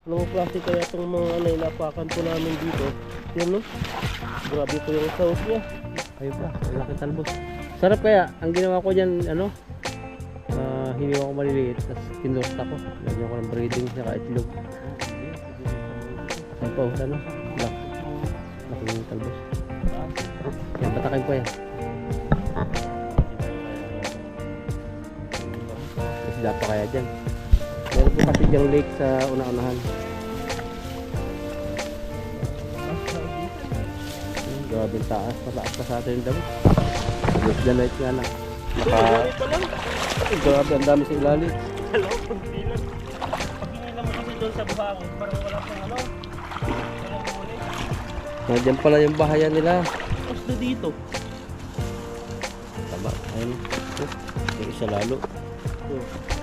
Anong klase kaya itong mga nailapakan po namin dito? Yan no? Grabe po yung sauce niya. Ayun pa, malaki talbos. Sarap kaya. Ang ginawa ko dyan, ano, hiniwa ko maliliit, tapos tinurta ko. Lagyan ko ng breading saka itlog. Ayun po, ano, laking talbos. Yan, batakin ko yan. Isda pa kaya dyan. Meron po kasi dyang lake sa una-unahan. Grabe yung taas, mataas pa sa atin yung damo. Good the night nga lang. Grabe, ang dami sa ilalim. Hello, kunti lang. Pag hinilam mo kasi doon sa buhangin, parang wala pang ano. Walang huli. Nandiyan pala yung bahayan nila. Tapos na dito. Tama, ayun. Yung isa lalo.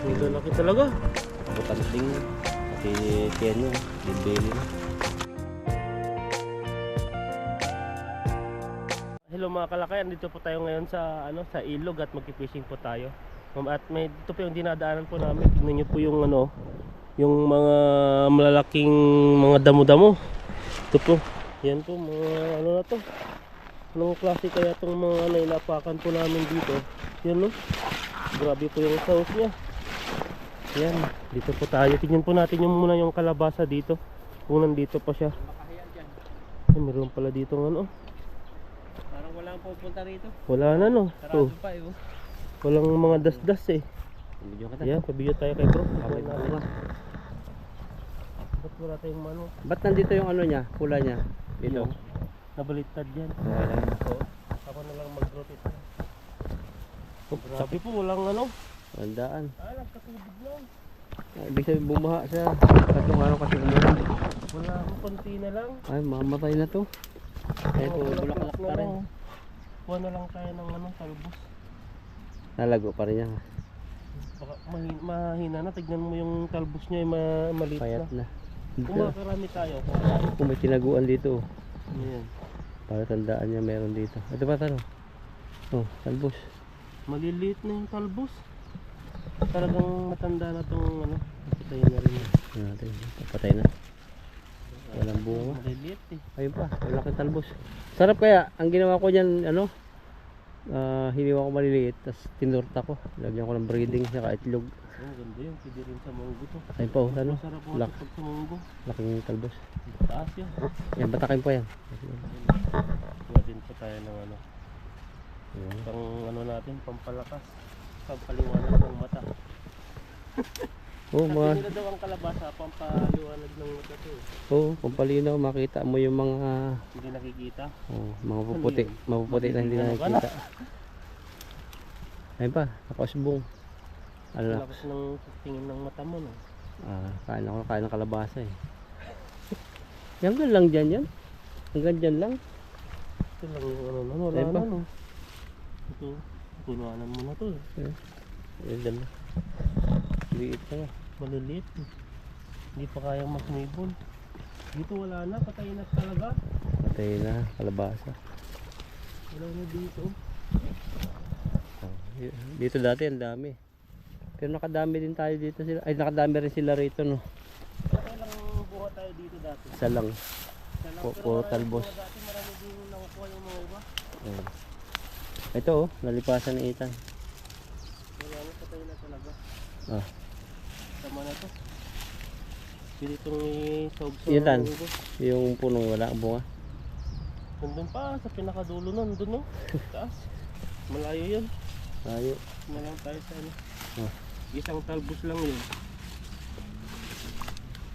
Dito laki talaga. Butanting. Pati Tieno, Bimbeli na. Hello mga kalakayan, dito po tayo ngayon sa sa ilog at magki-fishing po tayo. At may dito po yung dinadaanan po namin. Tingnan niyo po yung yung mga malalaking mga damo-damo. Ito po. Yan po mga na to. Anong klase kaya itong mga nailapakan po namin dito? Yan no. Grabe po yung sauce niya. Yan, dito po tayo. Tingnan po natin muna yung kalabasa dito. Kung nandito pa siya. Ay, meron pala dito Parang walang pupunta rito. Wala na no. Sarado To. pa eh. Walang mga dasdas eh. Video ka Yan, pabidyo tayo kay bro. Okay, natin. Ba't wala tayong manok? Ba't nandito yung ano niya, pula niya? Dito. Yung nabaliktad yan. Okay lang. Oo. Ako na lang mag-rotate. Sabi po walang Tandaan. nagkatubig lang. Ibig sabihin bumaha siya. Tatlong araw kasi umulan. Wala akong konti na lang. Ay, mamatay na to. Ay, po, bulaklak pa rin. Kuha na lang tayo ng talbos. Nalago pa rin niya. Baka mahina na. Tignan mo yung talbos niya ay maliit Payat na. na. Kung makarami tayo. Kung may tinaguan dito. Ayan. Para tandaan niya meron dito. Ito pa taro. Oh, talbos. Maliliit na yung talbos. Talagang matanda na itong patay na rin. Natin, patay na. Walang bunga. Maliliit eh. Ayun pa, malaking talbos. Sarap kaya. Ang ginawa ko dyan, hiniwa ko maliliit, tapos tinurta ko. Lagyan ko ng breading saka itlog. Ganda yun. Pwede rin sa munggo to. Ayun pa, Masarap mo pag sa munggo. laking talbos. Taas yun. Yan, batakin po yan. Kuha din pa tayo ng Ayan. pang natin, pampalakas. Pampaliwanag ng mata. Oh, Sabi nila daw ang kalabasa, pampaliwanag ng mata to. pampalinaw, makita mo yung mga Hindi nakikita. mga mapuputi na hindi nakikita. Ayun pa, nakausbong. Ano na? Lakas ng tingin ng mata mo, no? Kain ng kalabasa eh. Hanggang lang dyan yan. Hanggang dyan lang. Ito lang yung wala Ayun pa. na, no? Ito, punuanan mo na to. Ayun dyan lang. Liit na nga. Maliliit. Hindi pa kayang masumibol. Dito wala na, patay na talaga. Patay na, kalabasa. Wala na dito. Dito dati ang dami. Pero nakadami din tayo dito sila. Ay, nakadami rin sila rito, no? Okay lang buha tayo dito dati. Isa lang. Puro talbos. Dati marami din nakukuha yung mga iba. Ayun. Ito nalipasan ng Ethan. Wala na, patay na talaga. Ah. Tama na to. Dito itong isog-sog. Ethan, yung punong wala ang bunga. Nandun pa, sa pinakadulo nun, dun no? Taas. Malayo yun. Tayo. Malang tayo sa Ah. Isang talbos lang yun.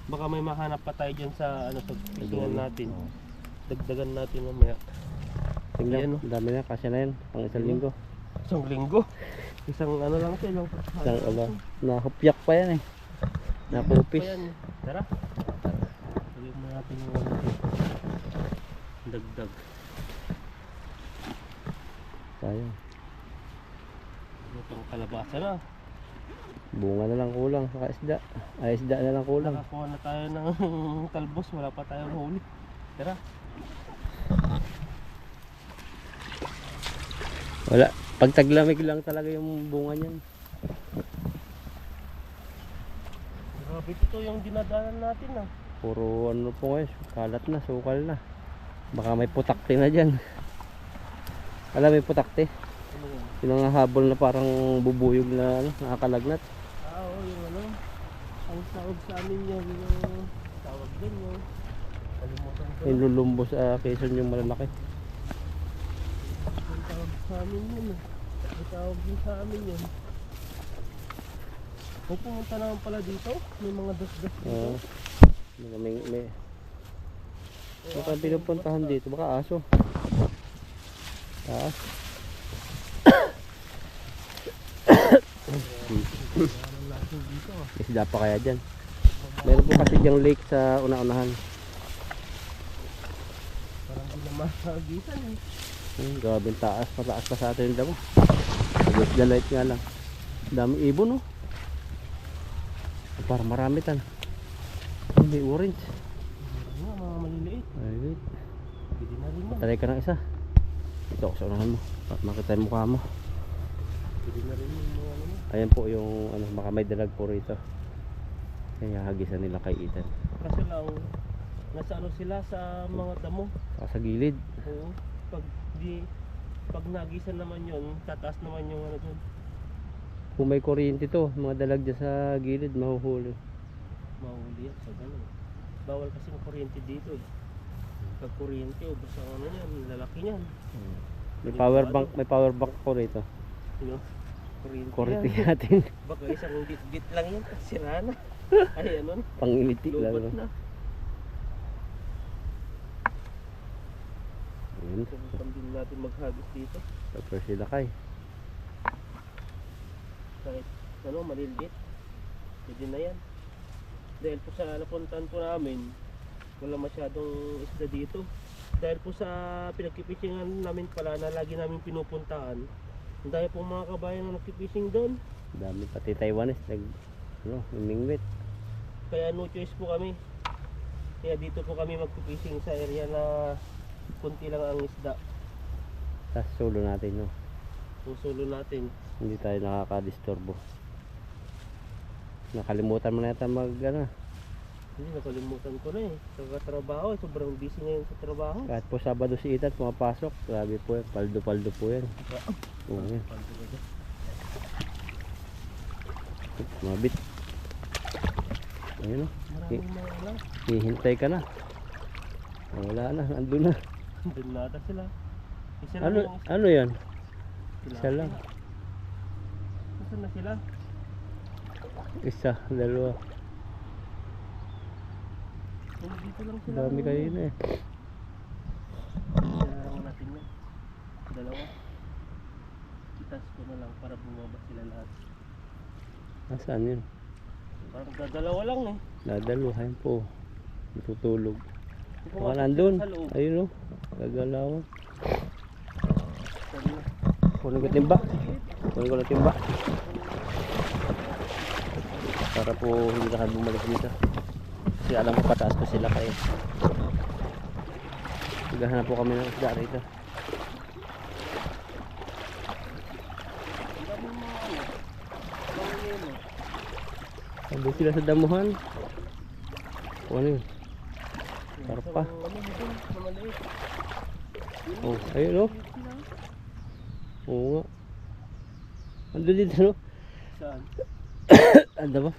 Baka may mahanap pa tayo dyan sa sa pisingan natin. Dagdagan natin mamaya. Tingnan, Ayan, dami na, kasya na yan. Pang isang linggo. Isang linggo. Isang lang ito. Nahupyak pa yan eh. Napupis. Tara. Lagyan mo natin yung dagdag. Tayo. Itong kalabasa na. Bunga na lang kulang sa isda. Ay, isda na lang kulang. Nakakuha na tayo ng talbos. Wala pa tayong huli. Tara. Wala. Pag taglamig lang talaga yung bunga niyan. Grabe, ito yung dinadaanan natin ah. Puro ano po guys, kalat na, sukal na. Baka may putakte na dyan. Alam may putakte? Ano yun? Yung mga habol na parang bubuyog na ano, nakakalagnat. Oo, yung ano. Ang tawag sa amin yung tawag din yung kalimutan ko. Yung lulumbo sa Quezon yung malalaki. Ang tawag sa amin yun eh. Ang tawag din sa amin yun. May pumunta naman pala dito. May mga das-das dito. Oo. May baka pinupuntahan dito, baka aso. Taas. Ano natin dito ah. Isda pa kaya dyan. Meron po kasi dyang lake sa una-unahan. Parang di na makagisan eh. Grabe yung taas, mataas pa sa atin yung damo. Good the light nga lang. Dami ibon oh. Parang marami tan. May orange. Ano, mga maliliit. Ay, Pwede na rin yan. talay ka ng isa. Ito ako sa unahan mo. Para makita yung mukha mo. Pwede na rin yung mga ano. Ayan po yung ano, baka may dalag po rito. Kaya hagisan nila kay Ethan. Kasi lang, nasa ano sila sa mga damo. Saka sa gilid. Oo. Pag nagisan naman yun, tataas naman yung ano dun. Kung may kuryente to, mga dalag dyan sa gilid, mahuhuli. Mahuli yan sa gano'n. Bawal kasi ng kuryente dito eh. Pag kuryente, ubos ang ano yan, lalaki niyan. May power bank po rito. You know? Kuryente yan. natin. Baka isang bit lang yan, sira na. Ay ano, Pangiliti lang. lubat No? na. Ayun. Subukan din natin maghagis dito. Tapos sila kay. Kahit ano, maliliit. Pwede na yan. Dahil po sa napuntahan po namin, wala masyadong isda dito. Dahil po sa pinagkipishingan namin pala na lagi namin pinupuntahan, ang dahil po mga kabayan na nagkipishing doon. Dami pati Taiwanese nag ano, mingwit. Kaya no choice po kami. Kaya dito po kami magpipishing sa area na kunti lang ang isda. Tapos solo natin, no. Susulo natin. Hindi tayo nakaka-disturbo. Nakalimutan mo na yata mag ano. Hindi, nakalimutan ko na eh. Kakatrabaho, sobrang busy ngayon sa trabaho. Kahit po Sabado si Ethan pumapasok. Grabe po yan. Paldo-paldo po yan. Oo yan. Mabit. Ayun o. Maraming mga alam. Hihintay ka na. Wala na. Andun na. Doon nata sila. Isa lang Ano, yung ano yan? sila. Isa lang. Nasaan na sila? Isa, dalawa. Dito lang sila. Dami kayo na eh. Sinarang natin yan. Dalawa. Itas ko na lang para bumaba sila lahat. Nasaan yun? Parang dadalawa lang eh. Dadalo, ayun po. Natutulog. Pumasok Baka sila nandun. sa loob. Ayun o. Gagalawan. Sabi na. Kunin ko timba. Kunin ko na timba. Para po hindi na kayo bumalik dito. Kasi alam ko pataas pa sila kayo. Maghahanap po kami ng isda rito. Ang daming mga ano. Mga yelo. Sabi sila sa damuhan. O ano yun? Karpa. Sa ano dito, sa maliit. Oh, ayun o. Oo nga. Ando dito no? Saan? Anda ba?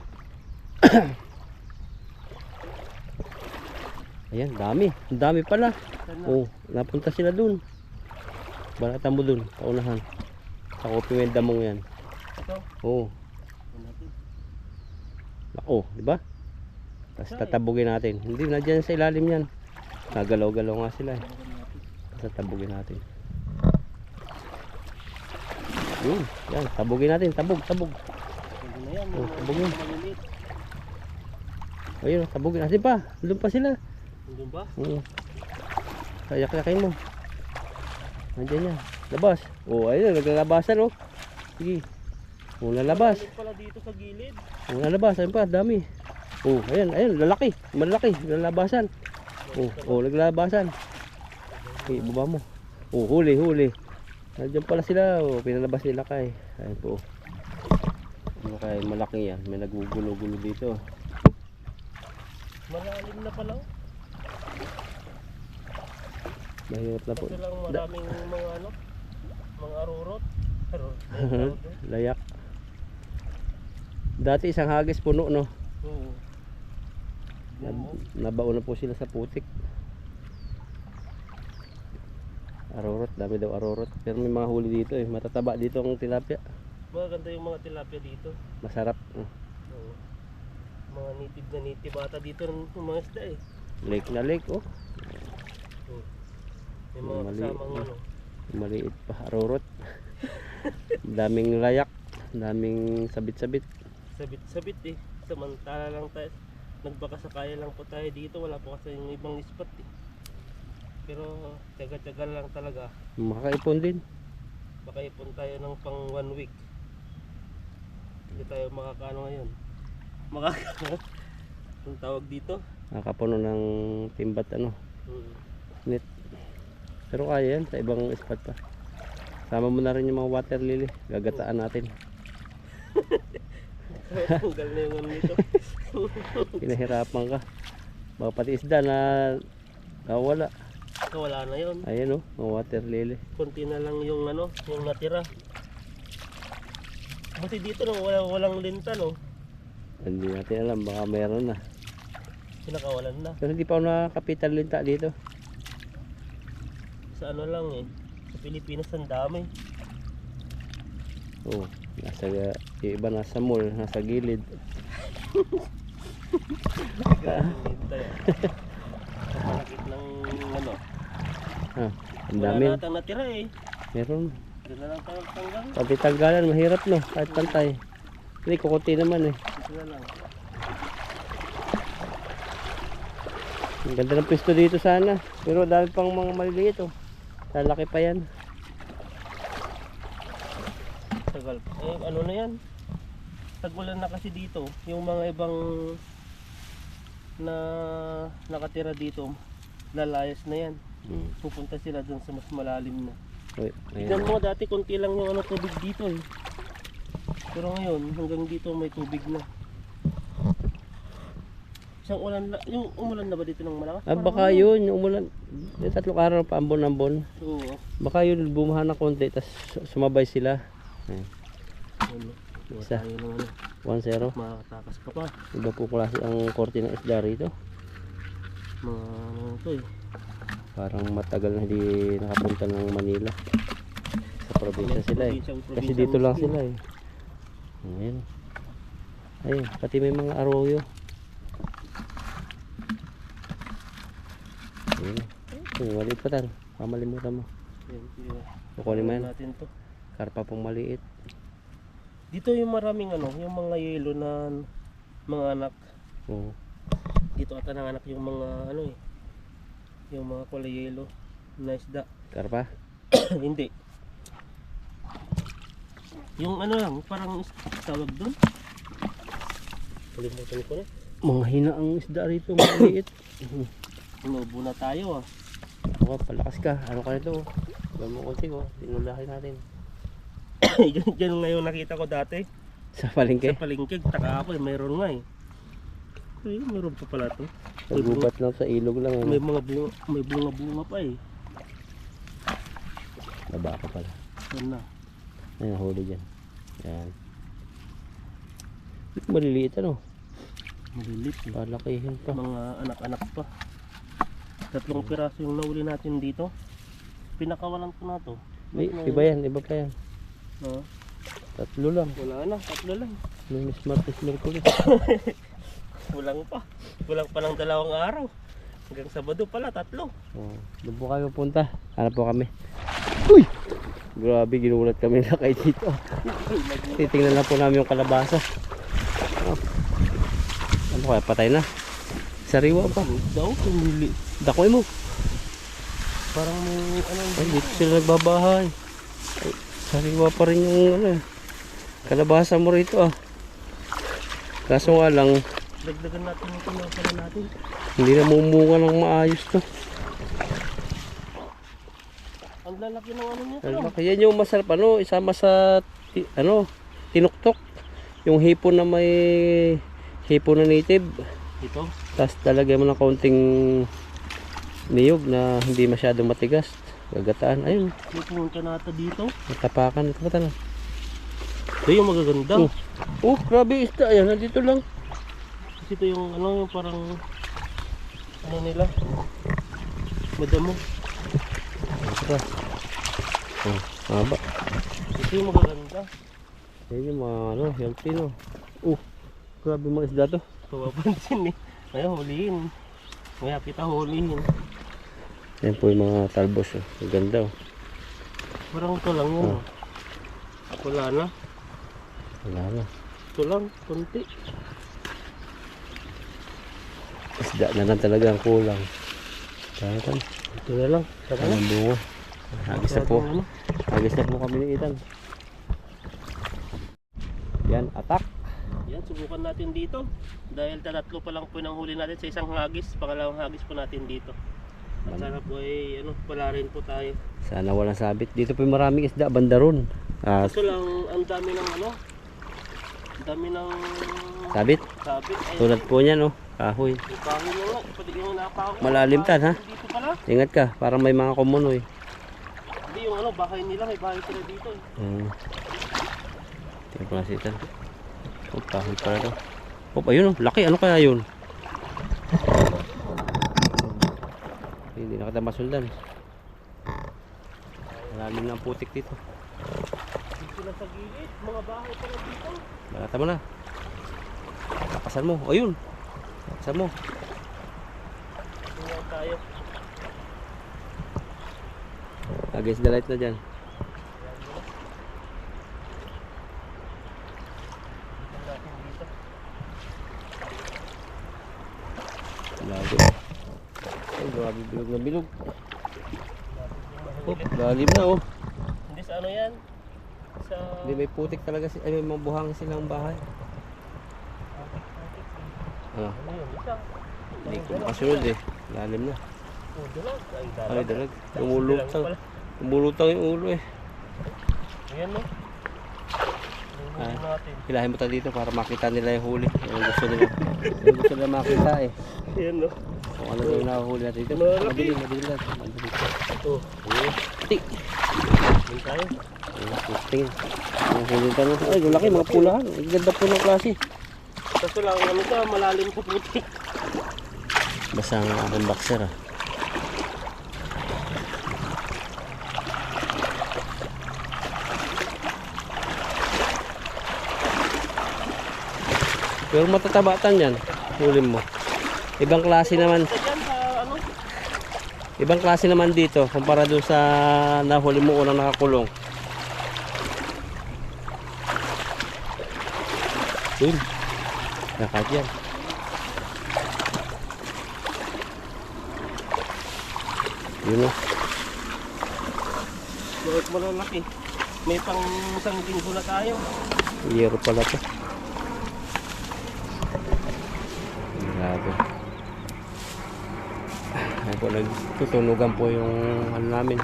Ayan, dami. Ang dami pala. Saan na? Oh, napunta sila dun. Balatan mo dun, paunahan. Sa kopi may damong yan. Ito? Oh, Ano natin? ako, di ba? Tapos tatabugin natin. Hindi, nandiyan sa ilalim yan. Nagalaw-galaw nga sila eh. Ano natin? Tapos tatabugin natin. Yun, yan, tabugin natin. Tabog. Pwede na yan. Oh, Yung tabugin. maliliit. Ayun, tabugin natin pa. Doon pa sila. Nandun ba? Oo. Kayak-kayakin mo. Nandiyan yan. Labas. Oh, ayun, naglalabasan oh. Sige. Oh, lalabas. Maliliit pala dito sa gilid. Oh, lalabas. Ayun pa, dami. Oh, ayun, lalaki. Malaki. Naglalabasan. Oh, naglalabasan. Okay, baba mo. Oh, huli. Nandiyan pala sila. Oh, pinalabas nila kay. Ayun po. Ano kay malaki yan. May nagugulo-gulo dito. Malalim na pala. Oh. Mahirap na po. Kasi lang maraming mga ano, mga arurot. Layak. Dati isang hagis puno, no? Oo. Nabao na po sila sa putik. Arorot, dami daw arorot. Pero may mga huli dito eh. Matataba dito ang tilapia. Maganda yung mga tilapia dito. Masarap. Oo. Mga nitib ata dito ng mga isda eh. Lake na lake, oh. Oo. May mga kasamang ano. Maliit pa, arorot. Daming layak. Daming sabit-sabit. Sabit eh. Samantala lang tayo. Nagbakasakaya lang po tayo dito. Wala po kasi yung ibang spot eh. Pero tiyaga-tiyaga lang talaga. Makakaipon din. Makaipon tayo ng pang 1 week. Hindi tayo makakaano ngayon. Ang tawag dito. Nakapuno ng timbat ano. Net. Pero kaya yan sa ibang spot pa. Sama mo na rin yung mga water lily. Gagataan natin. Tanggal na yung ano nito. Pinahirapan ka. Baka pati isda na nawala. Wala na yun. Ayan, oh, mga water lily. Konti na lang yung ano, yung natira. Buti dito no, walang linta no. Hindi natin alam, baka meron na. Pinakawalan na. Pero hindi pa ako nakakapitan linta dito. Sa ano lang eh. Sa Pilipinas ang dami. Oh, nasa yung iba nasa mall, nasa gilid. Linta yan. Kapalakit ng ano. Ah, ang dami. Wala natang natira eh. Meron. Doon na lang tayo tanggal. Pati tanggalan, mahirap no, kahit pantay. Hindi, kukunti naman eh. Ito na lang. Ang ganda ng pwesto dito sana. Pero dahil pang mga maliliit oh. Lalaki pa yan. Tagal. Eh ano na yan? Tagulan na kasi dito. Yung mga ibang na nakatira dito, lalayas na yan. Pupunta sila dun sa mas malalim na. Uy, Tignan ayan. mo, dati konti lang yung ano, tubig dito eh. Pero ngayon, hanggang dito may tubig na. Isang ulan, yung umulan na ba dito ng malakas? Ah, baka yun, yung umulan. Yung 3 araw pa ambon-ambon. Oo. Baka yun bumaha na konti, tas sumabay sila. Ayan. Ano, Isa. tayo ng ano, 1-0. makakatakas ka pa. Iba po klase ang korte ng isda rito. Mga ano to eh. Parang matagal na hindi nakapunta ng Manila. Sa probinsya sila eh. Kasi dito lang sila eh. Ayan. Ayun, pati may mga arroyo. Ayun. Ayun, maliit pa tan. Pamalimutan mo. Kukunin mo yan. natin to. Karpa pong maliit. Dito yung maraming ano, yung mga yelo na mga anak. Oo. Dito ata nanganak yung mga ano eh. Yung mga kulay yelo na isda. Karpa? Hindi. Yung ano lang, parang tawag doon. Kalimutan ko na. Mga hina ang isda rito, maliit. Inubo na tayo ah. Ako, palakas ka. Ano ka nito? Gawin mo konti ko. Tinulakin natin. Diyan ngayon nakita ko dati. Sa palengke? Sa palengke, taka ako eh, mayroon nga eh. Ay, mayroon pa pala to. Nagubat lang sa ilog lang. Ano? May bunga pa eh. Nabaka pala. Yan na. Ayun, huli dyan. Yan. Maliliit ano? Malilit eh. Palakihin pa. Mga anak-anak pa. 3 piraso yung nahuli natin dito. Pinakawalan ko na to. Iba yan, iba pa yan. No? 3 lang. Wala na, 3 lang. Lunes, Martes, Merkulis. Kulang pa. Kulang pa ng 2 araw. Hanggang Sabado pala, 3. Oh, doon po kami punta. Hanap po kami. Uy! Grabe, ginulat kami na kayo dito. Titingnan lang po namin yung kalabasa. Oh. Ano kaya, patay na. Sariwa pa. Daw, tumili. Dakoy mo. Parang may ano. Ay, dito sila nagbabahay. Ay, sariwa pa rin yung ano, kalabasa mo rito ah. Kaso nga lang, Dagdagan natin yung pinapala natin. hindi na mumunga ng maayos to. Ang lalaki ng ano niya. Laki. Yan yung masarap ano, isama sa tinuktok. Yung hipon na may hipon na native. Ito? Tapos talagyan mo ng kaunting niyog na hindi masyadong matigas. Gagataan. Ayun. Yung pumunta natin dito. Matapakan. Ito ba tanong? Ito yung magaganda. Grabe isda. Ayan, nandito lang. Kasi ito yung ano, yung parang ano nila. Madamo. Ito pa. Haba. Ito yung magaganda. Ayun yung mga ano, yung pino. Grabe mga isda to. Papapansin eh. Ngayon hulihin. Ngayon kita hulihin. Yan po yung mga talbos. Ang ganda. Parang ito lang yun. Wala na. Wala na. Ito lang, konti. Isda na lang talaga ang kulang. Tangan. Ito na lang. Saka na. Ang bungo. Hagis na po. Ano? Hagis na po kami ni Ethan. Yan, attack. Yan, subukan natin dito. Dahil tatlo pa lang po nang huli natin sa isang hagis. Pangalawang hagis po natin dito. At sana po ay pala rin po tayo. Sana walang sabit. Dito po yung maraming isda, bandaron. Kaso lang, ang dami ng ang dami ng Sabit. sabit. Ay, Tulad po niyan, kahoy. yung kahoy mo nga, pati yung napako. Malalim tan, ha? Dito pala. Ingat ka, parang may mga kumunoy. Hindi yung bahay nila, may bahay sila dito eh. Tingnan ko na si Ethan. Kahoy pala to. Ayun laki. Ano kaya yun? Hindi na kita masundan. Malalim na ang putik dito. Dito na sa gilid, mga bahay pala dito. Balata mo na. Lakasan mo. Ayun. Lakasan mo. Tingnan tayo. Against the light na dyan. Lago. Ay, grabe bilog na bilog. Lalim na Hindi sa ano yan? Sa... Hindi, may putik talaga. Ay, may mga buhangin silang bahay. Ano yun? Isa. Hindi ko makasunod Lalim na. Oh, dalag. Ay, dalag. Umulutang yung ulo Ayan no. Ah. Natin. Hilahin mo tayo dito para makita nila yung huli. Yung gusto nila. Yung gusto nila makita Ayan no. Kung ano yung nahuli natin dito. Malaki. Madilim lang. Madilim. Ito. Tik. Ayan tayo. Tingin. Ang huli tayo. Ay, laki mga pulahan. Ang ganda po ng klase. Kaso lang malalim sa putik. Basta ang aking boxer Pero matatabatan yan. Huli mo. Ibang klase naman. Diyan sa Ibang klase naman dito kumpara doon sa nahuli mo unang nakakulong. Yun. Nakat yan. Yun Bakit malalaki? May pang isang linggo na tayo. Yero pala to. Grabe. Ay po, nagtutunugan po yung namin.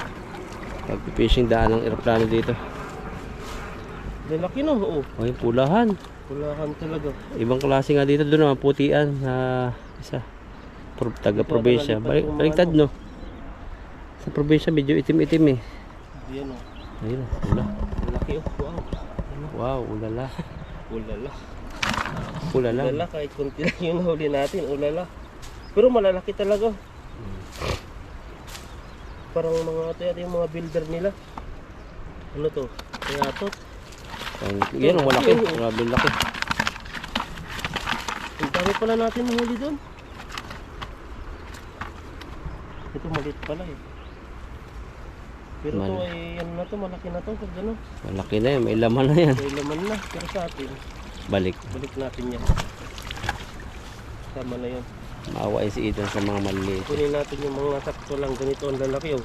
Pag-fishing daan ng aeroplano dito. Lalaki no? Oo. Ay, pulahan. Pulahan talaga. Ibang klase nga dito, doon naman putian na isa. Taga-probinsya. Baligtad no. Sa probinsya medyo itim-itim Yan o. Ayun, pula. Lalaki Wow. Wow, ulala. Ulala. Ulala. Ulala kahit kunti lang yung nahuli natin. Ulala. Pero malalaki talaga. Parang mga ito yata yung mga builder nila. Ano to? Kayatot. Yan, malaki. Grabe laki. Ang dami pala natin nahuli doon. Ito maliit pala Pero ito ay ano na to, malaki na to pag gano'n. Malaki na yan, may laman na yan. May laman na, pero sa atin, Balik. balik natin yan. Tama na yun. Maawain si Ethan sa mga maliliit. Kunin natin yung mga sakto lang, ganito ang lalaki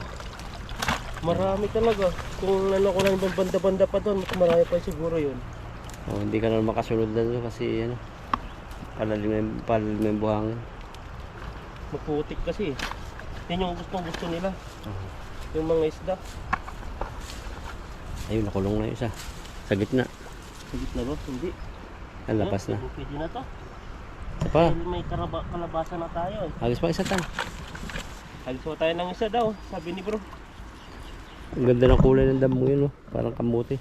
Marami talaga. Kung ano ko lang ibang banda-banda pa doon, mas marami pa siguro yun. Hindi ka na makasunod na doon kasi palalim na yung buhangin. Maputik kasi Yan yung gusto nila. Yung mga isda. Ayun, nakulong na yung isa. Sa gitna. Sa gitna ba? Hindi. Labas na. Pwede na to. Pa, Dahil may kalabasa na tayo eh. agis pa isa tan. Alis mo tayo ng isa daw, sabi ni bro. Ang ganda ng kulay ng damo yun, oh. Parang kamuti.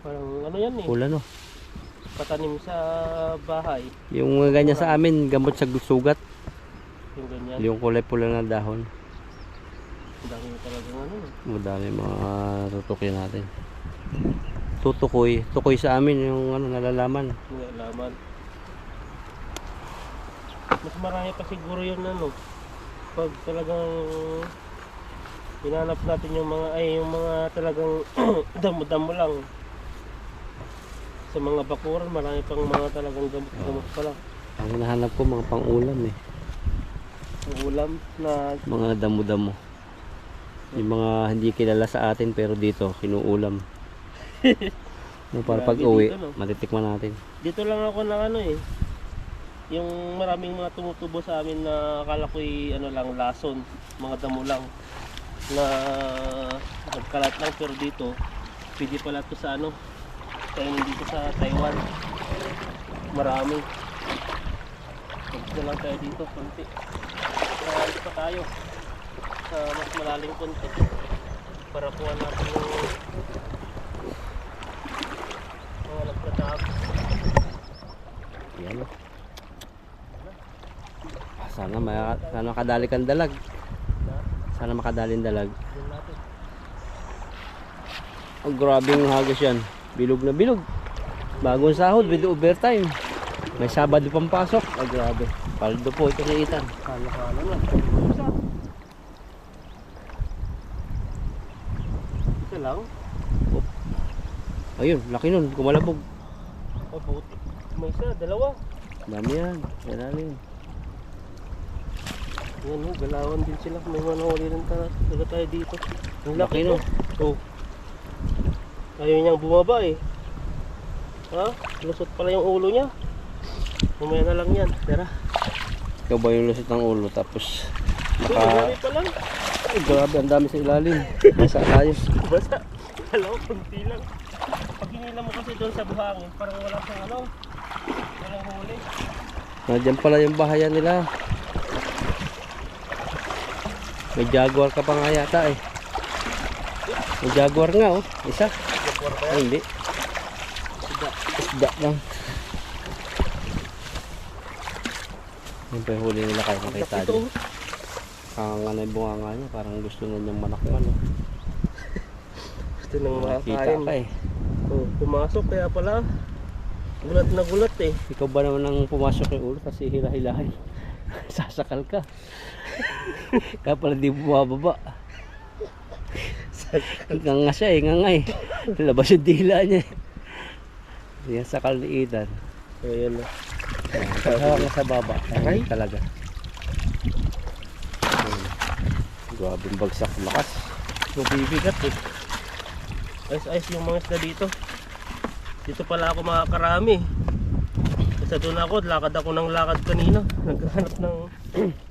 Parang ano yan eh, Pula, no? patanim sa bahay. Yung mga ganyan sa amin, gamot sa sugat. Yung ganyan. Yung kulay pula ng dahon. Ang dami talagang ano eh. Madami mga tutukin natin. Tutukoy. Tukoy sa amin yung ano, nalalaman. Hindi alaman. Mas marami pa siguro yun ano. Pag talagang hinanap natin yung mga talagang damo-damo lang. Sa mga bakuran, marami pang mga talagang gamot-gamot pala. Ang hinahanap ko mga pang-ulam eh. Ang ulam na Mga damo-damo. Yung mga hindi kilala sa atin pero dito kinuulam. Para Grabe pag uwi, dito, no? matitikman natin. dito lang ako na ano eh. Yung maraming mga tumutubo sa amin na akala ko'y ano lang, lason, mga damo lang na nagkalat lang, pero dito pwede pala to sa ano, kainin dito sa Taiwan. Marami. Pagka lang tayo dito, konti. Alis pa tayo sa mas malaling konti para kuha natin yung mga nagtatap. Yan oh. Sana makadali kang dalag. Sana makadali ang dalag. Yun natin. Ang grabing hagis yan. Bilog na bilog. Bagong sahod with overtime. May Sabado pang pasok. Ay grabe. Paldo po ito ni Ethan. Kala-kala na. Isa lang? Ayun, laki nun. Kumalabog. O buti. May isa, dalawa. Dami yan. Yan. Yan o, galawan din sila. May mga nahuli rin talaga tayo dito. Ang laki Laki, no? Oh. Ayaw niyang bumaba eh. Ha? Lusot pala yung ulo niya. Mamaya na lang yan. Tara. Ikaw ba yung lusot ng ulo tapos Ito, marami pa lang. Ay, grabe, ang dami sa ilalim. Basa tayo. Basta. Dalawa, kunti lang. Pag hinila mo kasi doon sa buhangin, parang wala siyang ano. Walang huli. Nandiyan pala yung bahayan nila. May jaguar ka pa nga yata eh. May jaguar nga oh. Isa. Jaguar ba Ay, hindi. Isda lang. Yung pa yung huli nila kayo nakita Ito. dyan. Ang ano yung bunganga niya. Parang gusto na niyang manakman oh. Gusto nang Kita makakain. ka eh. Oh, pumasok kaya pala. Gulat na gulat eh. Ikaw ba naman ang pumasok yung ulo kasi hila-hilahin. Sasakal ka. Kaya pala di bumababa. Nganga siya eh, nganga eh. Labas yung dila niya eh. Yan sakal ni Ethan. So yan na. Paghawak na sa baba. Aray. Talaga. Grabing bagsak lakas. Mabibigat eh. Ayos-ayos yung mga isda dito. Dito pala ako makakarami. Kasi doon ako, lakad ako ng lakad kanina. Naghahanap ng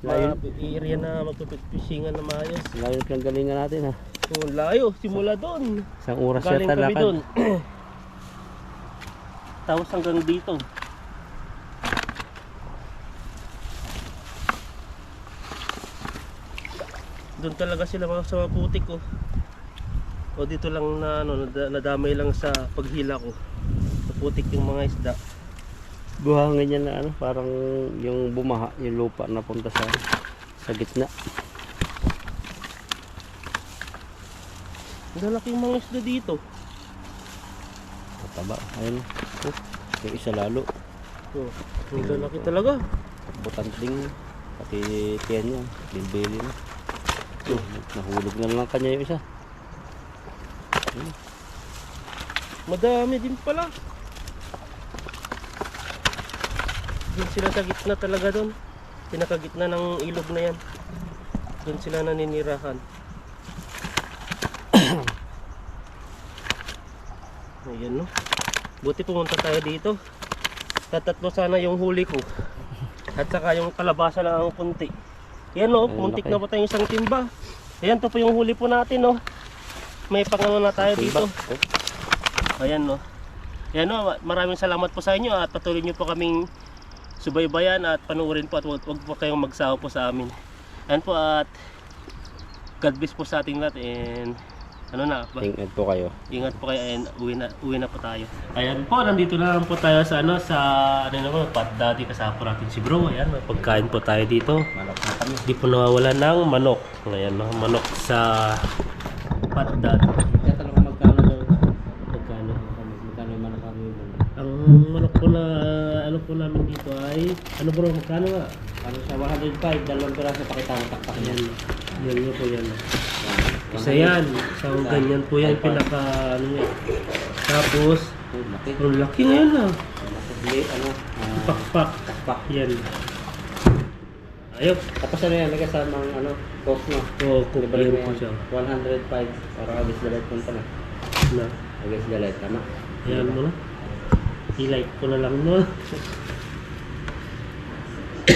Layo. area na magpipishingan na maayos. Layo ng galingan natin ha. So, layo, simula doon. Isang oras Galing yata kami lakad. doon. Tapos hanggang dito. Doon talaga sila mga sa putik ko. O dito lang na ano, nadamay lang sa paghila ko. Putik yung mga isda. Buhangin niya na ano, parang yung bumaha, yung lupa na punta sa gitna. Ang lalaki yung mga isda dito. Mataba. Ayun. Oh, yung isa lalo. Oh, ang lalaki talaga. Butanting. Pati tiyan niya. Bilbili na. Oh, nahulog na lang kanya yung isa. Madami din pala. Doon sila sa gitna talaga doon. Pinakagitna ng ilog na yan. Doon sila naninirahan. Ayan no. Buti pumunta tayo dito. Tatatlo sana yung huli ko. At saka yung kalabasa lang ang punti. Yan no, Ayun, puntik laki. na pa tayong isang timba. Ayan to po yung huli po natin no. May pangano na tayo dito. Ayan no. Ayan no, maraming salamat po sa inyo at patuloy nyo po kaming subaybayan at panuorin po at wag po kayong magsawa po sa amin. Ayan po at God bless po sa ating lahat and ano na ba? Ingat po kayo. Ingat po kayo and uwi na po tayo. Ayan po, nandito na lang po tayo sa ano sa ano naman, Pat Daddy kasama po natin si Bro. Ayan, may pagkain po tayo dito. Manok na kami. Hindi po nawawala ng manok. Ayan, no? Manok sa Pat Daddy. Tatanong ko magkano daw. Magkano? Magkano yung manok kami. Ang manok po na ano po namin dito ay ano Bro, magkano nga? Ano sa 105, dalawang piraso pakita mo taktak niyan. Yan nga po yan. Isa yan. So ganyan po yan pinaka ano niya. Tapos Laki. ang laki ngayon ah. Ano? Pakpak. Takpak. Yan. Ayok. Tapos ano yan, may kasamang ano, coke no? Oo, Libre kumpleto mo po yan. siya. 105 para agis dalit punta na. Na. Agis dalit, tama? Ayan mo na. I-like ko na lang no.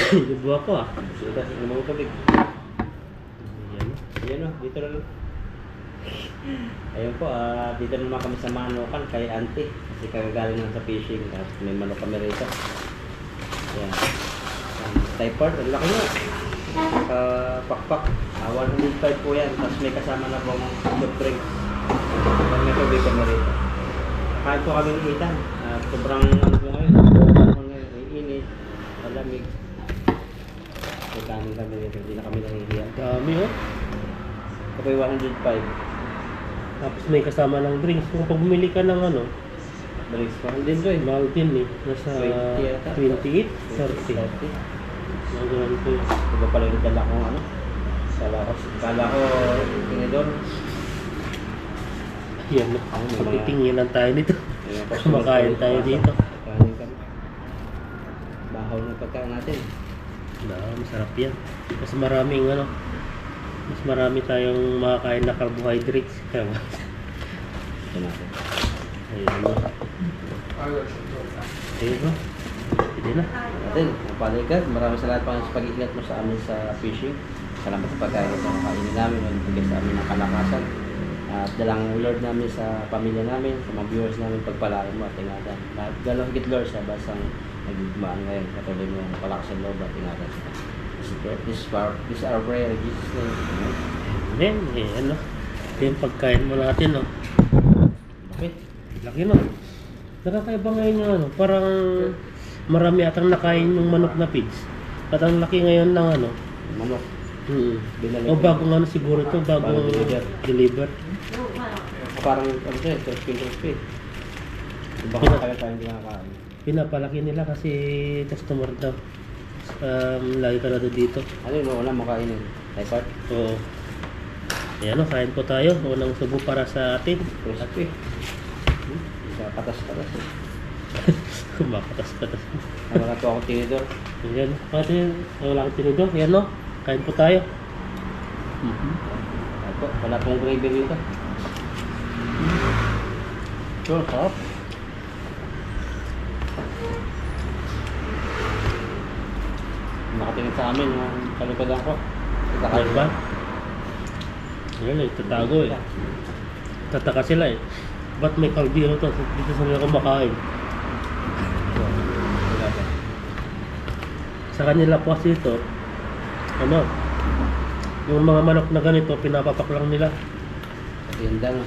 Ibuha ko ah. Sige, ano mo tubig? Ayan. Ayan o, dito na lang. Ayun po, dito naman kami sa Manukan kay Auntie. Kasi kagagaling lang sa fishing, tapos may manok kami rito. Ayan. Typhoid, ang laki nyo. Pakpak. 105 po yan, tapos may kasama na pong soft drinks. Pag may tubig kami rito. Kahit po kami iitan. Sobrang ano po ngayon. Init, malamig. May kanin kami rito, hindi na kami nahihiya. Dami oh. Kapag 105. Tapos may kasama ng drinks. Kung pag bumili ka ng ano, Drinks pa rin din to eh. mahal din eh. Nasa 20 yata. 28, 30. 30. Mga ganun po yun. Iba pala yung dala kong ano. Kala ko tinidor. Yan no. Ano, may mga- Pagtitinginan tayo nito. Ayun, Kumakain tayo dito. Kanin kami. Bahaw ng pagkain natin. Masarap yan. Mas maraming ano, mas marami tayong makakain na carbohydrates. Kaya Ito natin. ayun no. Ayun no. Pwede na. Natin, paligad. Maraming salamat pa sa pag-iingat mo sa amin sa fishing. Salamat sa pagkain ito na kainin namin. Nagbigay sa amin ng kalakasan. At dalang Lord namin sa pamilya namin, sa mga viewers namin, pagpalain mo at ingatan. At dalang higit Lord sa basang nagdumaan ngayon. Patuloy mo yung palakasan Lord at ingatan sila. This is our prayer in Jesus' name. Amen. Eh, ano. Ito yung pagkain mo natin no. Okay. Laki no. Nakakaiba ngayon yung ano. Parang marami atang nakain yung manok na pigs. At ang laki ngayon ng ano. Manok. O bagong ano siguro ito. Bagong deliver. Parang ano siya, crispy. Baka tayo hindi nakakain. Pinapalaki nila kasi customer daw. Lagi ka na daw dito. Ano yun, wala makainin. Typhoid? Oo. Ayan o, kain po tayo. Unang subo para sa atin. Crispy. Sa patas-patas. Kumakatas-katas. Wala po akong tinidor. Ayan. Pati wala kang tinidor. Ayan o. Kain po tayo. Wala pong gravy dito. Sure, sarap. Nakatingin sa amin yung kalikodan ko. Ano ba? Ayan eh, tatago eh. Tataka sila eh. Ba't may kaldero to? Dito sa nila kumakain. Sa kanila po kasi ito, ano, yung mga manok na ganito, pinapapak lang nila. Tinda no.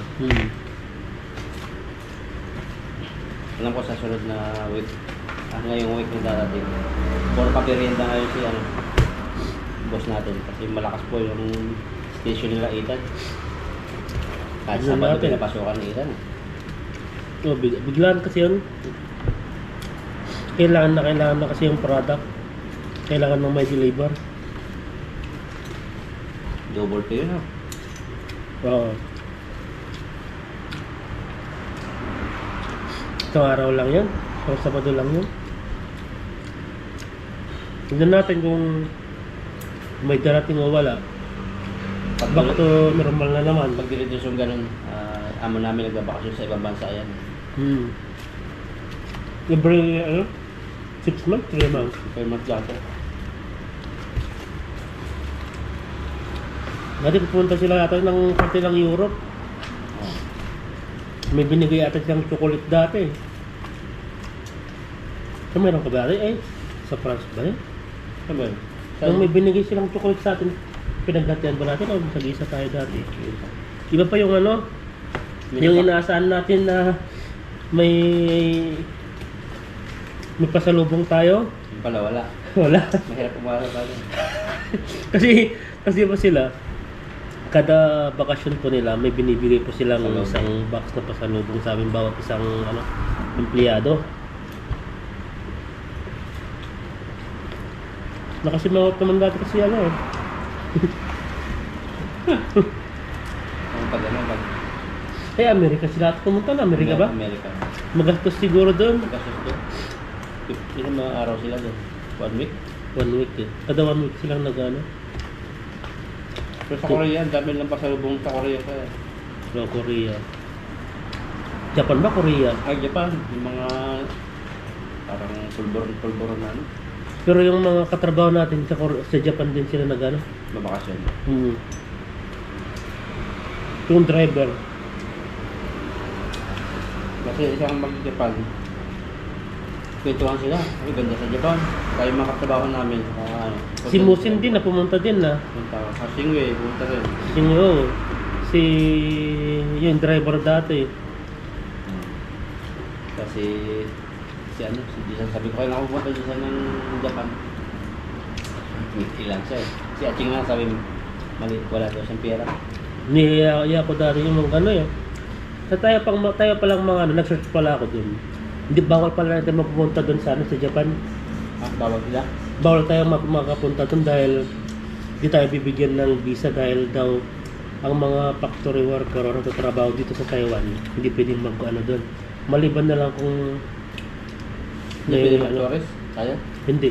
Alam ko sa sunod na week, ngayong week na darating, puro papirienda ngayon si ano, boss natin. Kasi malakas po yung station nila Ethan. Kahit Ano sa Sabado natin? pinapasukan ni Ethan. Oh, biglaan kasi yun. Kailangan na kasi yung product. Kailangan ng may deliver. Double pay yun, no? Oo. Isang araw lang yun. O Sabado lang yun. Tignan natin kung may darating o wala. Back to normal na naman. Pag diredyos yung ganun, amo namin nagbabakasyon sa ibang bansa yan. Every, ano? 6 months? 3 months? Per month lang ito. Dati pupunta sila yata ng parte ng Europe. May binigay ata siyang chocolate dati. So meron ka ba? Eh, Sa France ba yun? Ano ba yun? Yung may binigay silang chocolate sa atin, pinaghatian ba natin o sa tayo dati? Iba pa yung ano, yung inaasahan natin na may pasalubong tayo. Yung pala wala. Wala. Mahirap umara tayo. kasi ba sila, kada bakasyon po nila, may binibigay po silang Pasalubong. isang box na pasalubong sa amin bawat isang empleyado. Nakasimawat naman dati kasi eh. Ang pag ano, pag... Amerika sila at pumunta na. Amerika ba? Amerika. Magastos siguro doon. Kasos doon. Ilang mga araw sila doon? 1 week? 1 week eh. Kada 1 week silang nag-ano. Pero sa Korea, ang dami lang pasalubong sa Korea kaya. No, Korea. Japan ba? Korea? Ay, Japan. Yung mga parang pulburon na ano. Pero yung mga katrabaho natin sa Japan din sila nag-ano. Babakasyon. Yung driver. Kasi isang mag-Japan, kwentuhan sila. Ang ganda sa Japan. Tayo mga katrabaho namin. Si Musin din na pumunta din na. Punta sa Singway, punta rin. Si yung driver dati. Kasi si ano, si Jason, sabi ko kailangan ko pumunta Jason ng Japan. Ilan siya eh. Si Aching nga sabi, mali, wala daw siyang pera. Niya ko dati yung mga ano eh. Sa tayo pa lang mga ano, nag-search pala ako dun. Hindi bawal pala natin magpupunta dun sa sa Japan. Ah, bawal sila? Bawal tayo makapunta dun dahil hindi tayo bibigyan ng visa dahil daw ang mga factory worker o nagtatrabaho dito sa Taiwan hindi pwedeng mag-ano dun. Maliban na lang kung Hindi pwede mag-tourist? Tayo? Hindi.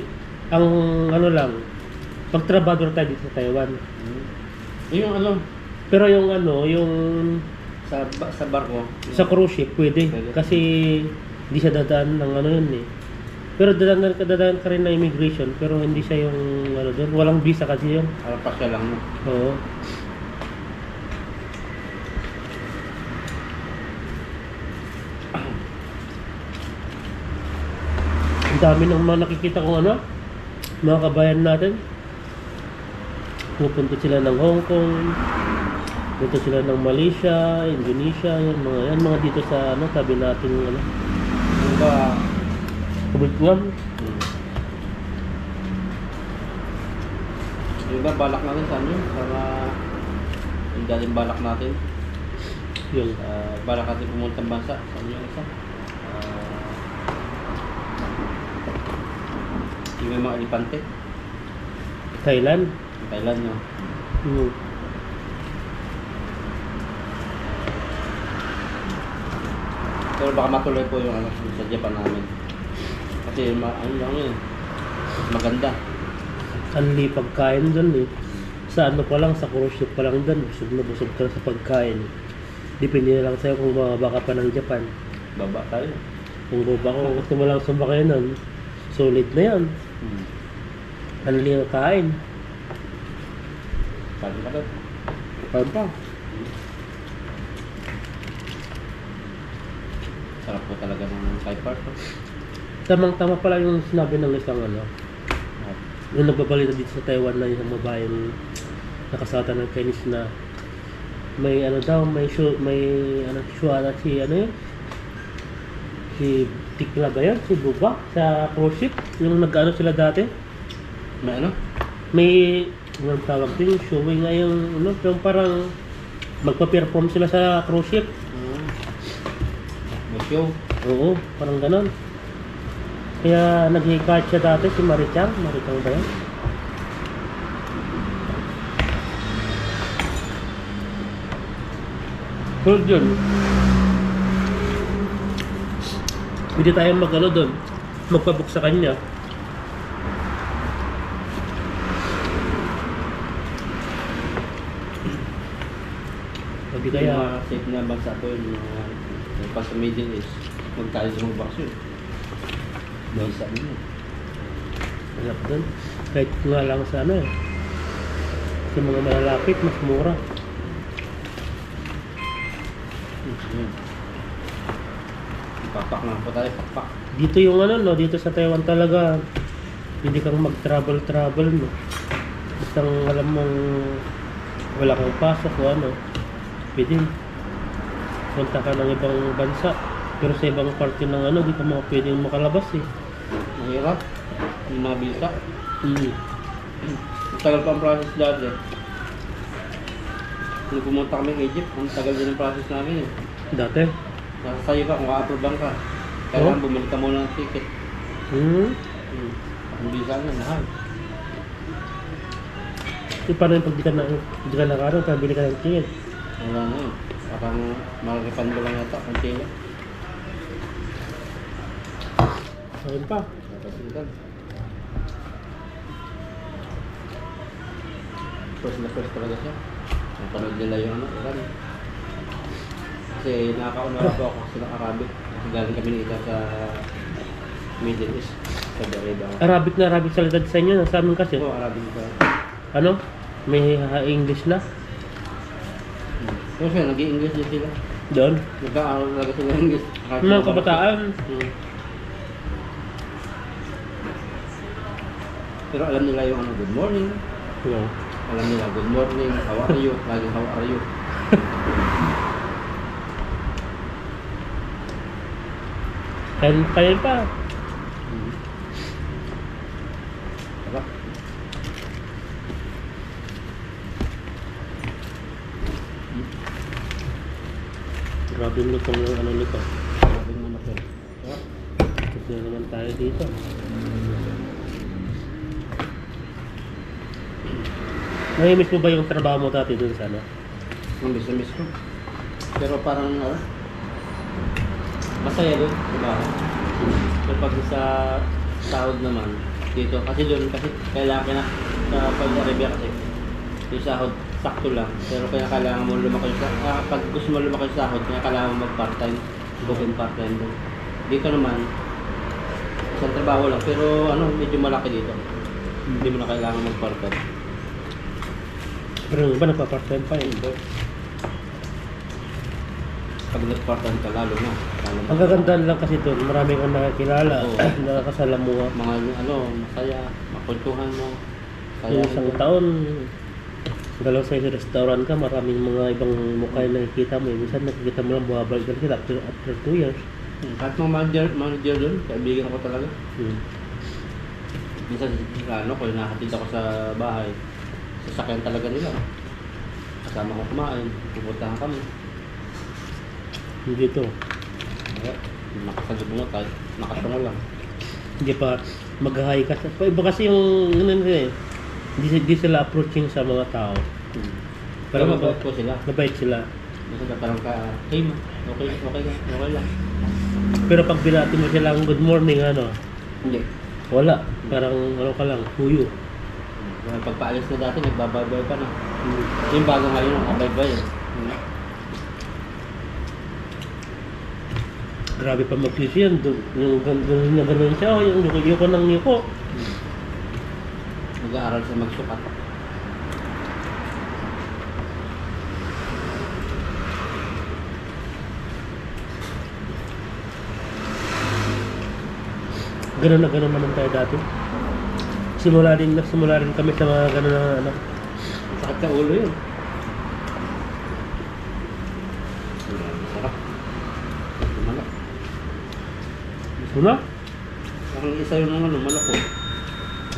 Ang ano lang, pagtrabador tayo dito sa Taiwan. Yung ano, Pero yung ano, yung sa barko. sa cruise ship pwede. Pwede. Kasi hindi siya dadaan ng ano yun eh. Pero dadaan ka rin na immigration pero hindi siya yung ano doon. Walang visa kasi yun. Para pasya lang mo. Oo. Ang dami ng mga nakikita kong ano, mga kabayan natin. Pupunta sila ng Hong Kong, pupunta sila ng Malaysia, Indonesia, yan mga dito sa ano, tabi natin ano, Yung ba, Vietnam. yung ba balak natin sa ano? Sa yung dating balak natin. Yung Balak natin pumunta bansa. Saan yung isa? Yung may mga elefante. Thailand. Thailand no. Hmm. Pero baka matuloy po yung ano sa Japan namin. Kasi ano lang yun. Mas maganda. Anli pagkain doon eh. Sa ano pa lang, sa cruise ship pa lang doon, busog ka na sa pagkain. Depende na lang sa'yo kung bababa ka pa ng Japan. Baba tayo. Kung baba ko, gusto mo lang sumakay nun, solid na yan. Anli ang kain. Paano ka doon? Paano pa? Sarap po talaga ng Thai Park. Tamang-tama pala yung sinabi ng isang ano, yung nagbabalita dito sa Taiwan na isang babaeng nakasata ng Chinese na may ano daw, may ano, shuara si ano yun? Si Tikla ba yun? Si Buba? Sa cruise ship? Yung nag-ano sila dati? May ano? May, anong tawag din, showing nga yung, ano, yung parang magpa-perform sila sa cruise ship. May show. Oo, parang ganon. Kaya nag-hikayat siya dati si Marichang. Marichang ba yun? Good yun. Pwede tayong mag-ano doon. Magpabook sa kanya. Pwede Kaya kaya. safe na bansa po yun. Yung pag sa Middle East, magtayo sa mga vaccine. Bansa din yun. Hanap doon. Kahit nga lang sa ano eh. Sa mga malalapit, mas mura. Pakpak na po tayo, pakpak. Dito yung ano no, dito sa Taiwan talaga Hindi kang mag-travel, no? Basta alam mong wala kang pasok o ano, pwede. Punta ka ng ibang bansa. Pero sa ibang parte ng ano, di ka mga pwedeng makalabas eh. Mahirap. Yung mga visa. Hmm. Tagal pa ang process dati. Nung pumunta kami ng Egypt, ang tagal din ang process namin eh. Dati? Nasa sa'yo ka kung ka-approve lang ka. Kailangan bumili ka muna ng ticket. Ang visa na, mahal. E paano yung pag di ka nakaroon, kabili ka ng ticket? Wala na yun. Parang mag-refund ko lang yata kung tila. Ayun pa. Nakasigan. First na first talaga siya. Napanood nila yung ano, Iran. Kasi nakakaunara po ako kasi ng Arabic. Kasi galing kami nito sa Middle East. Sa Arabia. Arabic na Arabic salita sa inyo, sa amin kasi. Oo, Arabic ba? Ano? May English na? Pero siya, nag-i-English din sila. Doon? Nagkaaral talaga sila ng English. Mga kabataan. Pero alam nila yung ano, good morning. Yeah. Alam nila, good morning, how are you? Laging how are you? Kaya pa. Diba? Grabe yung lutong ng ano nito. Sabi mo na po. Diba? Kasi naman tayo dito. Nahimiss mo ba yung trabaho mo dati dun sa ano? Ang miss ko. Pero parang ano, masaya doon, diba? Pero pag sa sahod naman, dito, kasi doon, kasi kailangan na, sa pag-Arabia kasi, yung sahod, sakto lang. Pero kaya kailangan mo lumaki sa, pag gusto mo lumaki sa sahod, kaya kailangan mo mag-part-time, booking part-time doon. Dito naman, isang trabaho lang, pero ano, medyo malaki dito. Hindi mo na kailangan mag-part-time. Pero yung iba nagpa-part-time pa yun. Pag nag-part-time ka, lalo na. Ang kagandahan lang kasi doon, marami kang nakakilala, Oo. nakakasalamuha. Mga ano, masaya, makwentuhan mo. Yung isang taon, galaw sa isang restaurant ka, maraming mga ibang mukha yung nakikita mo. Minsan nakikita mo lang buhabalik ka kita after 2 years. Kahit mga manager doon, kaibigan ko talaga. Minsan, ano, kung nahatid ako sa bahay, sasakyan talaga nila. Kasama ko kumain, pupuntahan kami. Hindi to. Kaya, nakasalubong ko kahit nakatungo lang. Hindi pa mag-high ka. Iba kasi yung ano eh. Hindi sila approaching sa mga tao. Pero mabait ko sila. Mabait sila. Kasi parang ka, hey ma, okay lang. Pero pag binati mo sila ang good morning, ano, Hindi. wala. Parang ano ka lang, huyo. Pagpaalis na dati, nagbabay-bay pa na. Yung bago ngayon, nakabay-bay eh. Grabe pa mag-cliché yan. Yung gano'n siya, oh, yung yuko ng yuko. Nag-aaral sa magsukat. Gano'n na gano'n naman tayo dati. Simula rin kami sa mga gano'n na ano. Sakit sa ulo yun. Sarap. Manok. Gusto na? Ang isa yung ano, manok ko.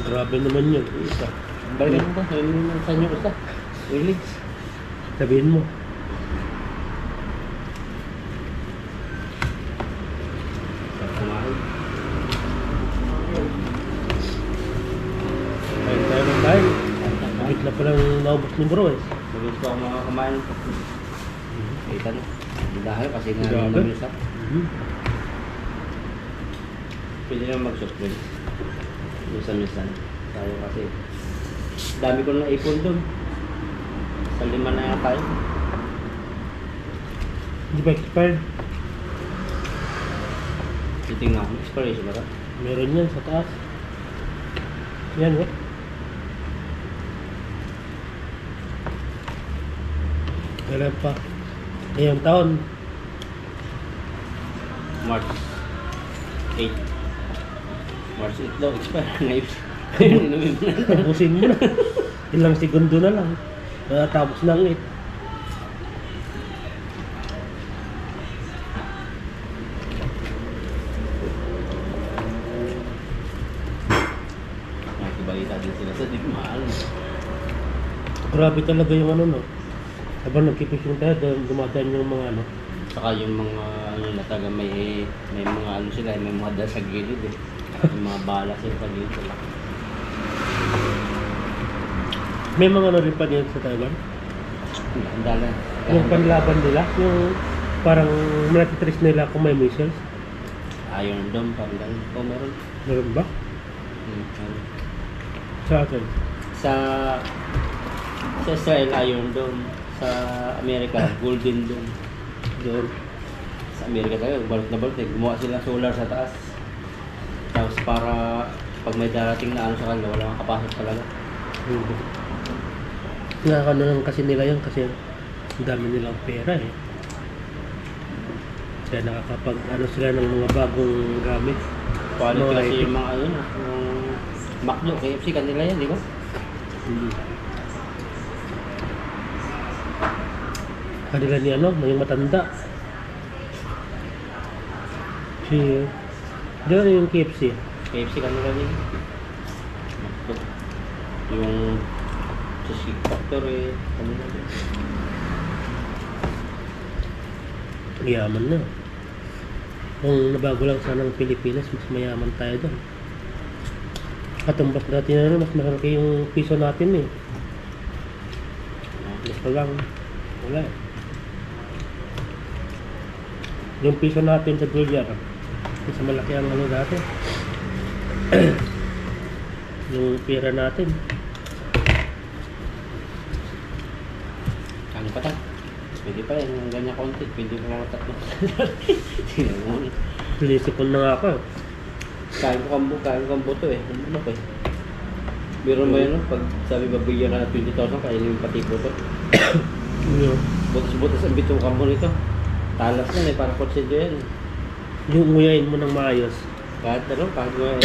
Grabe naman yun. Isa. Balikan mo ba? Sabihin mo sa inyo isa. Really? Sabihin mo. Sarap kumain. Tayo ng tayo. Bakit na palang naubos ni bro eh. Mabilis ko ako mga kumain. Kita na. Dahil kasi nga Grabe. namilis ako. Pwede naman mag-soft-drink. Minsan-minsan. Tayo kasi dami ko na ipon doon. Sa 5 na yata yun. Hindi ba expired? Titingnan ko. Expiration ba ito? Meron yan sa taas. Yan oh. Kailan pa? Ngayong taon. March 8. March 8 daw. Expire ngayon. Inumin mo na. Tapusin mo na. Ilang segundo na lang. Tapos na ang it. Nakibalita din sila sa di ko maalam. Grabe talaga yung ano, no? Habang nagkipishing tayo, dumadaan yung mga ano. Saka yung mga ano na taga may mga ano sila, may mga dala sa gilid eh. May mga bala sila sa gilid. May mga ano rin pa din sa Taiwan. Ang dala. Yung panlaban nila, yung parang natitris nila kung may missiles. Iron Dome, parang ganun. O meron. Meron ba? Ano. Sa atin. Sa Israel, Iron Dome. Sa Amerika, Golden Dome. Doon. Sa Amerika tayo, balot na balot eh. Gumawa sila solar sa taas. Tapos para pag may darating na ano sa kanila, wala kang kapasok talaga. Nakakano lang kasi nila yun kasi ang dami nilang pera eh. Kaya nakakapag ano sila ng mga bagong gamit. Quality Mga kasi item. yung mga ano na, yung McDo, KFC kanila yan, di ba? Kanila ni ano, yung matanda. Si... Di ba yung KFC? KFC kanila din. McDo. Yung Cheesecake Factory, kanila din. Yaman na. Kung nabago lang sana ng Pilipinas, mas mayaman tayo doon. Katumbas natin na mas malaki yung piso natin eh. Basta lang, wala eh. Yung piso natin sa dolyar, mas malaki ang ano dati. Yung pera natin. Ano pa ta? Pwede pa yan, yung ganyan konti, pwede pa mga tatlo. Sino mo? Pinisipon na nga ako. Kain ko ang buto eh. Ano pa eh? Biro mo yun, no? Pag sabi babigyan ka na 20,000, kainin yung pati buto. Yung, Butos-butos ang bito mo nito. Talas yan eh, para porsidyo yan. yung nguyain mo ng maayos. Kahit ano, kahit mo eh.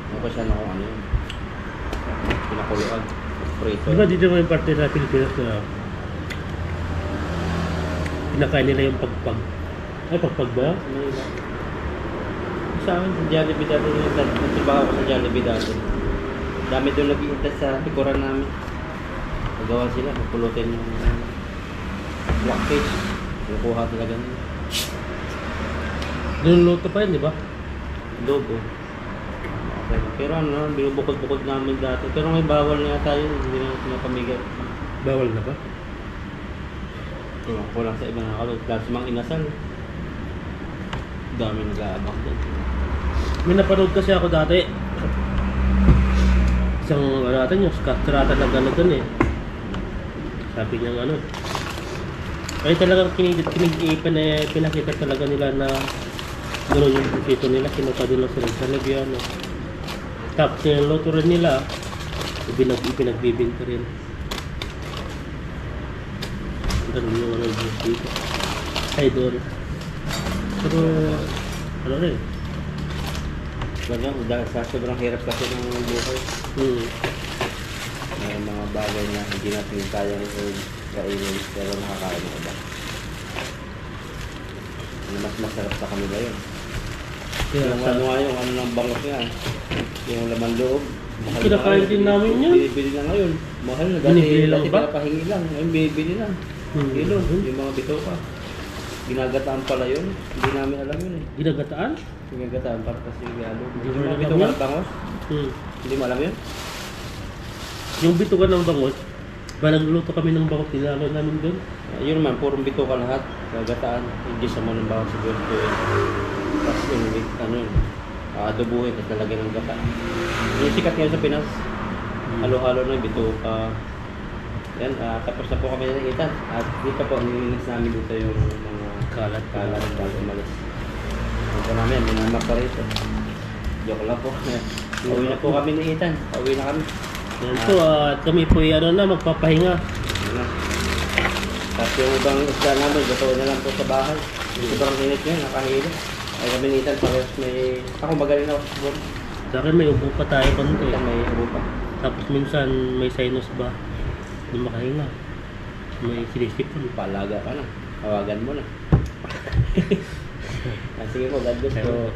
Ano pa siya na kung ano yun? Pinakuluan. Prito. Di ba dito may parte na Pilipinas na pinakain nila yung pagpag? Ay, pagpag ba? Manila. Sa amin, sa Jollibee dati yung nagtibaho ako sa Jollibee dati. Dami doon nag-iintas sa tikuran namin. Nagawa sila, magpulutin yung blackfish. Nakuha talaga nila. Niluluto pa yun, di ba? Logo. Pero ano, binubukod-bukod namin dati. Pero may bawal na tayo, hindi na pinapamigay. Bawal na ba? Kulang sa ibang nakakalood. Lalo sa mga inasal. Dami nag-aabang doon. May napanood kasi ako dati. Isang ano natin yung kastrata na gano'n dun eh. Sabi niya ano. Ay talagang pinakita talaga nila na gano'n yung prosito nila. Kinuha nila sila sa Leviano. Tapos niluto rin nila. Ipinagbibinta rin. Ganun yung ano dito. Ay doon. Pero ano rin. Ganyan, dahil sa sobrang hirap kasi ng buhay. May mga bagay na hindi natin kaya kainin pero nakakain ko ba? Mas masarap sa kanila yun. Kaya Yung sa, ano nga yung ano ng bangos nga, yung laman loob. Mahal Kinakain na din ngayon. namin yun. Binibili na ngayon. Mahal na. Binibili lang ba? Pinapahingi lang. Ngayon binibili lang. Kilo, yung mga bitoka. Ginagataan pala yun. Hindi namin alam yun eh. ginagataan? Ginagataan para kasi galo. Hindi Yung mo mga alam bitoka yun? ng bangos. Hindi mo alam yun? Yung bitugan ng bangot, ba nagluluto kami ng bangot, tinalo namin doon. Yun naman, purong bitoka lahat. Gagataan. Hindi sa mo ng bawang siguro ito yun. Tapos yun, ano yun. Adobuhin at lalagyan ng gata. Yung sikat ngayon sa Pinas. Halo-halo na yung bitoka. Yan, tapos na po kami ng itan. At dito po, nilinis namin dito yung mga kalat bago umalis. Ito namin, minamak pa rito. Joke lang po. Uwi na po kami ng itan. Uwi na kami. Yan po, at kami po ano na, magpapahinga. Yun na. Tapos yung ibang isda namin, luto na lang po sa bahay. Sobrang init yun, nakahilo. Ay kami ni Ethan parehas may... Ako magaling ako sa football. Sa akin may upo pa tayo konti. Ethan may upa. Tapos minsan may sinus ba? Hindi makahinga. May sinisipon. Paalaga ka na. Tawagan mo na. Sige po, God bless po.